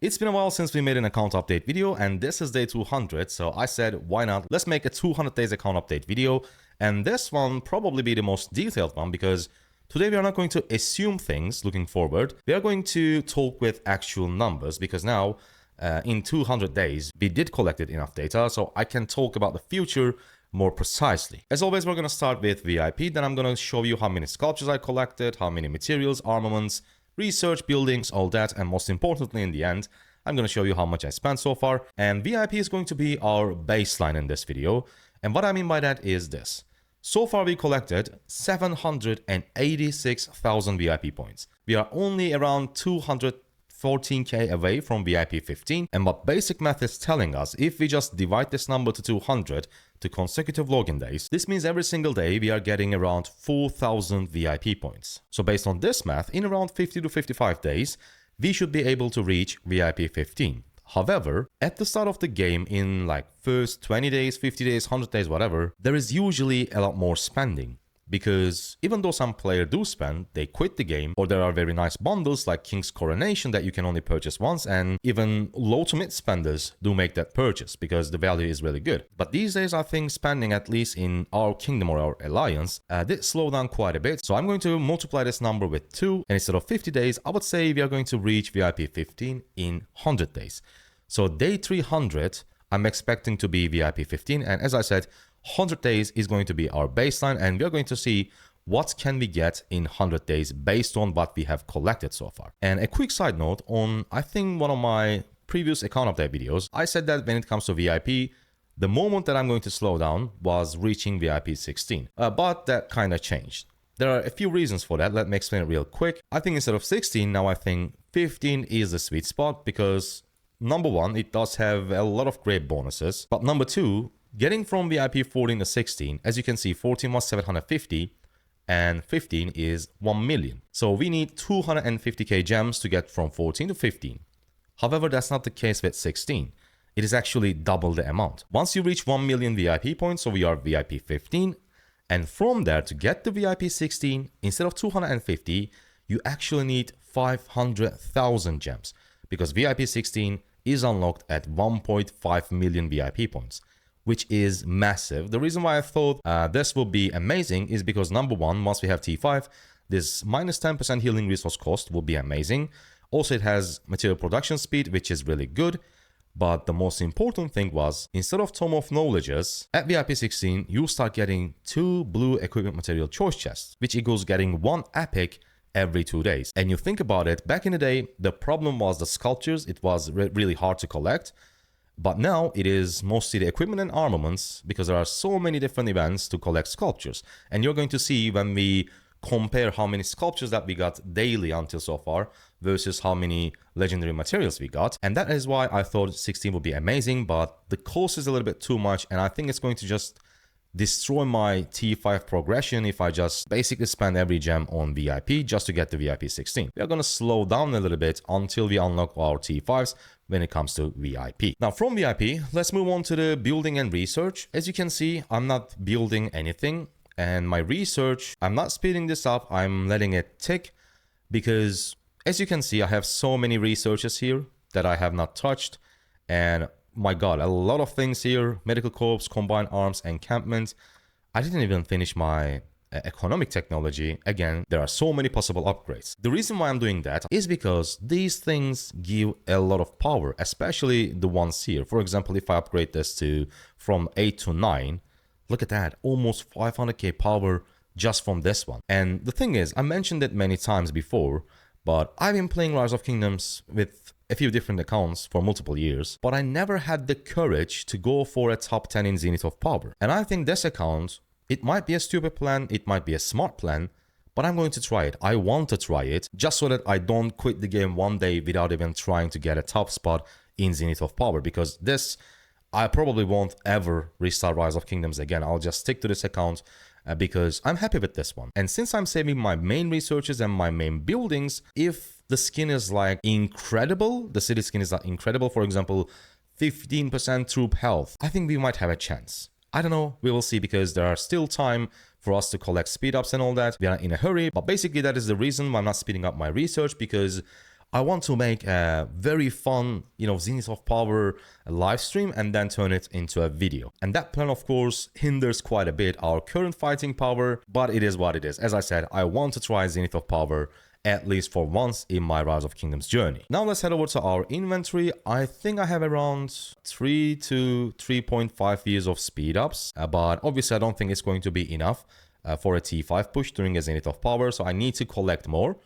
It's been a while since we made an account update video, and this is day 200, so I said, why not? Let's make a 200 days account update video, and this one probably be the most detailed one because today we are not going to assume things looking forward. We are going to talk with actual numbers because now, in 200 days, we did collect enough data, so I can talk about the future more precisely. As always, we're going to start with VIP, then I'm going to show you how many sculptures I collected, how many materials, armaments, research, buildings, all that, and most importantly in the end, I'm going to show you how much I spent so far. And VIP is going to be our baseline in this video. And what I mean by that is this. So far we collected 786,000 VIP points. We are only around 214k away from VIP 15, and what basic math is telling us, if we just divide this number to 200 to consecutive login days, this means every single day we are getting around 4,000 VIP points. So based on this math, in around 50 to 55 days, we should be able to reach VIP 15. However, at the start of the game, in like first 20 days, 50 days, 100 days, whatever, there is usually a lot more spending. Because even though some players do spend, they quit the game, or there are very nice bundles like King's Coronation that you can only purchase once, and even low to mid spenders do make that purchase because the value is really good. But these days I think spending, at least in our kingdom or our alliance, did slow down quite a bit. So I'm going to multiply this number with 2, and instead of 50 days, I would say we are going to reach VIP 15 in 100 days. So day 300, I'm expecting to be VIP 15, and as I said, 100 days is going to be our baseline, and we are going to see what can we get in 100 days based on what we have collected so far. And a quick side note on, I think one of my previous account update videos, I said that when it comes to VIP, the moment that I'm going to slow down was reaching VIP 16, but that kind of changed. There are a few reasons for that. Let me explain it real quick. I think instead of 16, now I think 15 is the sweet spot because number one, it does have a lot of great bonuses, but number two, getting from VIP 14 to 16, as you can see, 14 was 750 and 15 is 1 million. So we need 250k gems to get from 14 to 15. However, that's not the case with 16. It is actually double the amount. Once you reach 1 million VIP points, so we are VIP 15, and from there to get the VIP 16, instead of 250, you actually need 500,000 gems because VIP 16 is unlocked at 1.5 million VIP points, which is massive. The reason why I thought this will be amazing is because number one, once we have T5, this minus 10% healing resource cost will be amazing. Also, it has material production speed, which is really good. But the most important thing was, instead of Tome of Knowledges, at VIP 16, you start getting 2 blue equipment material choice chests, which equals getting 1 epic every 2 days. And you think about it, back in the day, the problem was the sculptures. It was really hard to collect. But now it is mostly the equipment and armaments because there are so many different events to collect sculptures. And you're going to see when we compare how many sculptures that we got daily until so far versus how many legendary materials we got. And that is why I thought 16 would be amazing, but the cost is a little bit too much, and I think it's going to just destroy my T5 progression if I just basically spend every gem on VIP just to get the VIP 16. We are going to slow down a little bit until we unlock our T5s when it comes to VIP. Now from VIP, let's move on to the building and research. As you can see, I'm not building anything, and my research, I'm not speeding this up, I'm letting it tick because as you can see, I have so many researches here that I have not touched, and my god, a lot of things here. Medical corps, combined arms, encampment. I didn't even finish my economic technology. Again, there are so many possible upgrades. The reason why I'm doing that is because these things give a lot of power, especially the ones here. For example, if I upgrade this to from 8 to 9, look at that, almost 500k power just from this one. And the thing is, I mentioned it many times before, but I've been playing Rise of Kingdoms with a few different accounts for multiple years, but I never had the courage to go for a top 10 in Zenith of Power. And I think this account, it might be a stupid plan, it might be a smart plan, but I'm going to try it. I want to try it just so that I don't quit the game one day without even trying to get a top spot in Zenith of Power, because this, I probably won't ever restart Rise of Kingdoms again. I'll just stick to this account because I'm happy with this one. And since I'm saving my main researches and my main buildings, if the skin is like incredible, the city skin is like incredible, for example, 15% troop health, I think we might have a chance. I don't know, we will see, because there are still time for us to collect speed ups and all that. We are in a hurry, but basically that is the reason why I'm not speeding up my research, because I want to make a very fun, Zenith of Power live stream and then turn it into a video. And that plan, of course, hinders quite a bit our current fighting power, but it is what it is. As I said, I want to try Zenith of Power at least for once in my Rise of Kingdoms journey. Now let's head over to our inventory. I think I have around 3 to 3.5 years of speed ups, but obviously I don't think it's going to be enough for a T5 push during a Zenith of Power, so I need to collect more.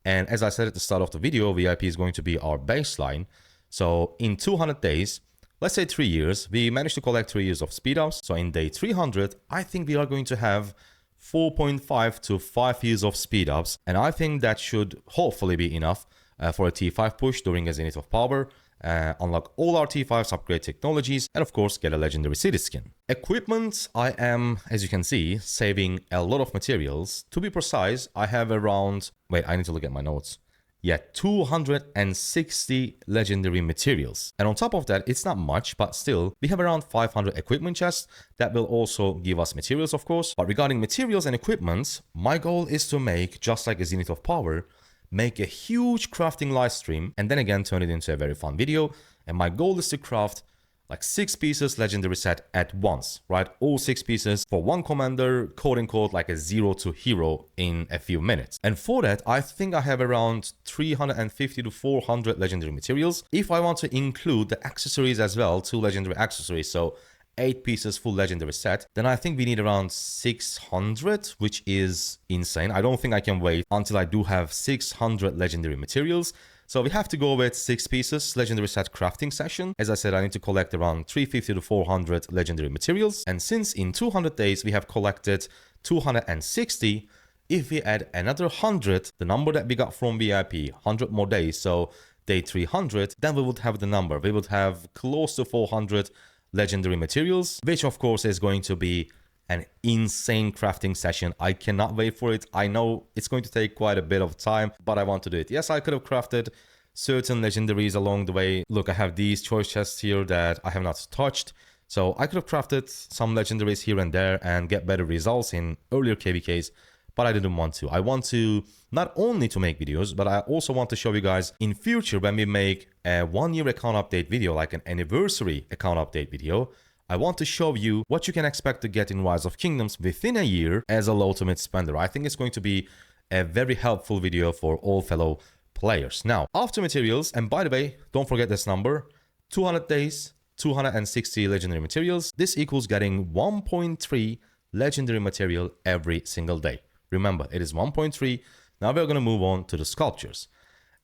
And as I said at the start of the video, VIP is going to be our baseline. So in 200 days, let's say 3 years, we managed to collect 3 years of speed ups. So in day 300, I think we are going to have 4.5 to 5 years of speed ups, and I think that should hopefully be enough for a T5 push during a Zenith of Power, unlock all our T5s, upgrade technologies, and of course get a legendary city skin. Equipment, I am, as you can see, saving a lot of materials. To be precise, I have around, wait, I need to look at my notes. Yeah, 260 legendary materials. And on top of that, it's not much, but still, we have around 500 equipment chests that will also give us materials, of course. But regarding materials and equipment, my goal is to make, just like a Zenith of Power, make a huge crafting live stream and then again turn it into a very fun video. And my goal is to craft like 6 pieces legendary set at once, right? All 6 pieces for one commander, quote unquote, like a 0 to hero in a few minutes. And for that, I think I have around 350 to 400 legendary materials. If I want to include the accessories as well, 2 legendary accessories, so 8 pieces full legendary set, then I think we need around 600, which is insane. I don't think I can wait until I do have 600 legendary materials. So we have to go with 6 pieces legendary set crafting session. As I said, I need to collect around 350 to 400 legendary materials. And since in 200 days we have collected 260, if we add another 100, the number that we got from VIP, 100 more days, so day 300, then we would have the number. We would have close to 400 legendary materials, which of course is going to be an insane crafting session. I cannot wait for it. I know it's going to take quite a bit of time, but I want to do it. Yes, I could have crafted certain legendaries along the way. Look, I have these choice chests here that I have not touched. So I could have crafted some legendaries here and there and get better results in earlier KVKs, but I didn't want to. I want to not only to make videos, but I also want to show you guys in future when we make a 1-year account update video, like an anniversary account update video, I want to show you what you can expect to get in Rise of Kingdoms within a year as a low to mid spender. I think it's going to be a very helpful video for all fellow players. Now, after materials, and by the way, don't forget this number, 200 days, 260 legendary materials. This equals getting 1.3 legendary material every single day. Remember, it is 1.3. Now we're going to move on to the sculptures.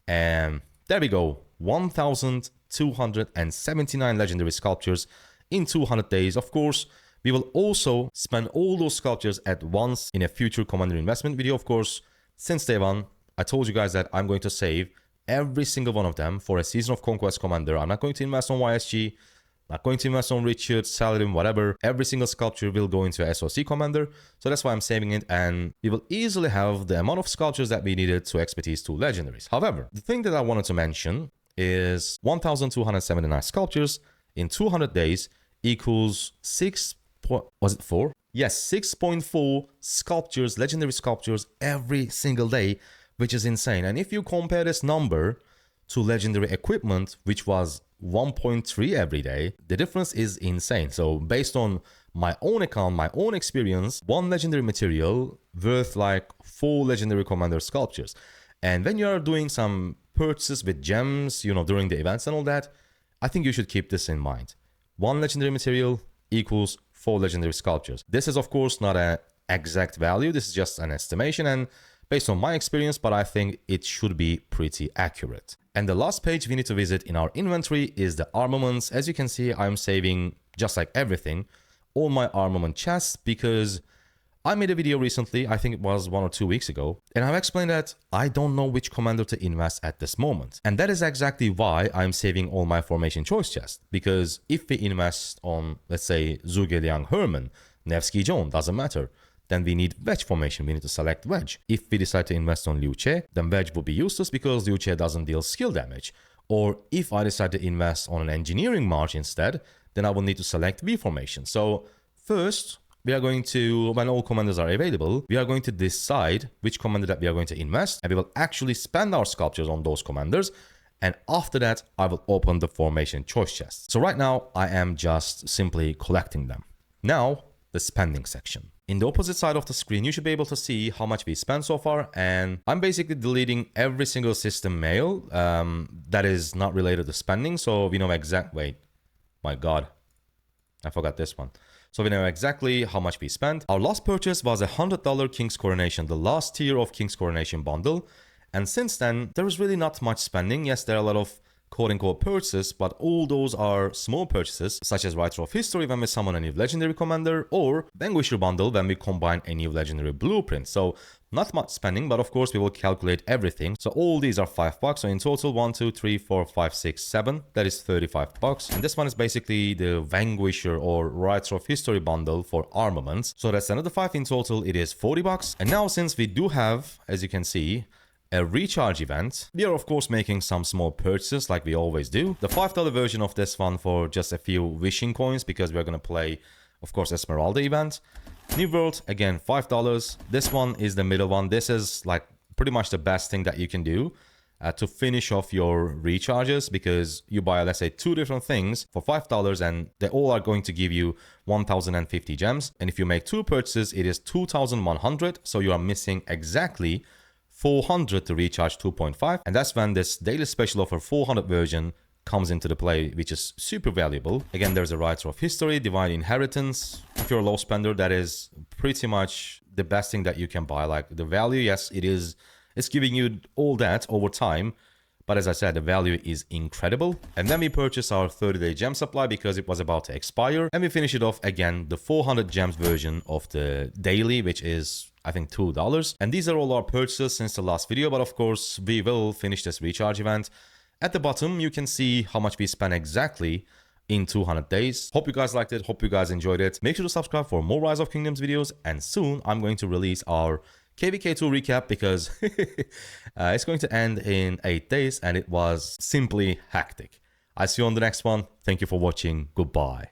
And there we go, 1,279 legendary sculptures in 200 days. Of course, we will also spend all those sculptures at once in a future commander investment video. Of course, since day one, I told you guys that I'm going to save every single one of them for a Season of Conquest commander. I'm not going to invest on YSG, not going to invest on Richard, Saladin, whatever. Every single sculpture will go into a SOC commander. So that's why I'm saving it, and we will easily have the amount of sculptures that we needed to expertise 2 legendaries. However, the thing that I wanted to mention is 1,279 sculptures in 200 days equals 6.4? Yes, 6.4 sculptures, legendary sculptures every single day, which is insane. And if you compare this number to legendary equipment, which was 1.3 every day, the difference is insane. So based on my own account, my own experience, 1 legendary material worth like 4 legendary commander sculptures. And when you are doing some purchases with gems, during the events and all that, I think you should keep this in mind. 1 legendary material equals 4 legendary sculptures. This is of course not an exact value. This is just an estimation and based on my experience, but I think it should be pretty accurate. And the last page we need to visit in our inventory is the armaments. As you can see, I'm saving, just like everything, all my armament chests because I made a video recently, I think it was 1 or 2 weeks ago, and I've explained that I don't know which commander to invest at this moment. And that is exactly why I'm saving all my formation choice chests. Because if we invest on, let's say, Zhuge Liang Herman, Nevsky John, doesn't matter, then we need wedge formation, we need to select wedge. If we decide to invest on Liu Che, then wedge will be useless because Liu Che doesn't deal skill damage. Or if I decide to invest on an engineering march instead, then I will need to select V formation. So first, we are going to, when all commanders are available, we are going to decide which commander that we are going to invest, and we will actually spend our sculptures on those commanders. And after that, I will open the formation choice chest. So right now, I am just simply collecting them. Now, the spending section. In the opposite side of the screen, you should be able to see how much we spent so far. And I'm basically deleting every single system mail that is not related to spending. So we know wait, my God, I forgot this one. So we know exactly how much we spent. Our last purchase was $100 King's Coronation, the last tier of King's Coronation bundle. And since then, there is really not much spending. Yes, there are a lot of quote-unquote purchases, but all those are small purchases, such as Writer of History when we summon a new legendary commander, or Vanquisher bundle when we combine a new legendary blueprint. So not much spending, but of course we will calculate everything. So all these are $5. So in total, 1, 2, 3, 4, 5, 6, 7. That is $35. And this one is basically the Vanquisher or Writer of History bundle for Armaments. So that's another 5 in total. It is $40. And now since we do have, as you can see, a recharge event, we are of course making some small purchases like we always do. The $5 version of this one for just a few wishing coins, because we're going to play, of course, Esmeralda event. New World, again, $5. This one is the middle one. This is like pretty much the best thing that you can do to finish off your recharges, because you buy, let's say, 2 different things for $5 and they all are going to give you 1,050 gems. And if you make 2 purchases, it is 2,100. So you are missing exactly 400 to recharge 2.5, and that's when this daily special offer 400 version comes into the play, which is super valuable. Again, there's a Writer of History, Divine Inheritance. If you're a low spender, that is pretty much the best thing that you can buy. Like the value, yes, it is. It's giving you all that over time, but as I said, the value is incredible. And then we purchase our 30-day gem supply because it was about to expire, and we finish it off again, the 400 gems version of the daily, which is I think $2. And these are all our purchases since the last video, but of course we will finish this recharge event. At the bottom, you can see how much we spent exactly in 200 days. Hope you guys liked it. Hope you guys enjoyed it. Make sure to subscribe for more Rise of Kingdoms videos. And soon I'm going to release our KVK2 recap because it's going to end in 8 days and it was simply hectic. I'll see you on the next one. Thank you for watching. Goodbye.